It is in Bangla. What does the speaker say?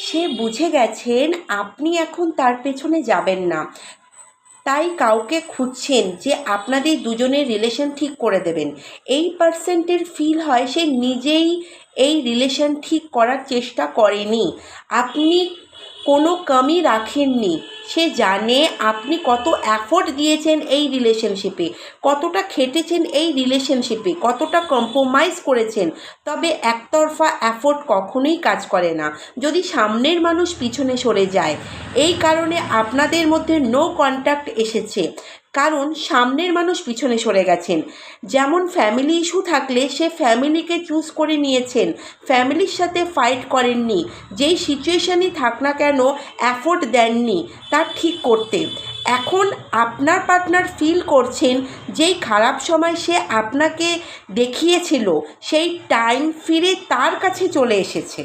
সে বুঝে গেছেন আপনি এখন তার পেছনে যাবেন না, তাই কাউকে খুঁজছেন যে আপনাদের দুজনের রিলেশন ঠিক করে দেবেন। এই পার্সেন্টের ফিল হয় সে নিজেই এই রিলেশন ঠিক করার চেষ্টা করেনি, আপনি কোনো কমি রাখেননি। সে জানে আপনি কত এফোর্ট দিয়েছেন এই রিলেশনশিপে, কতটা খেটেছেন এই রিলেশনশিপে, কতটা কম্প্রোমাইজ করেছেন। তবে একতরফা এফোর্ট কখনোই কাজ করে না যদি সামনের মানুষ পিছনে সরে যায়। এই কারণে আপনাদের মধ্যে নো কন্ট্যাক্ট এসেছে, কারণ সামনের মানুষ পিছনে সরে গেছেন। যেমন ফ্যামিলি ইস্যু থাকলে সে ফ্যামিলিকে চুজ করে নিয়েছেন, ফ্যামিলির সাথে ফাইট করেননি, যেই সিচুয়েশানই থাক না কেন এফোর্ট দেননি তা ঠিক করতে। এখন আপনার পার্টনার ফিল করছেন যেই খারাপ সময় সে আপনাকে দেখিয়েছিল সেই টাইম ফিরে তার কাছে চলে এসেছে।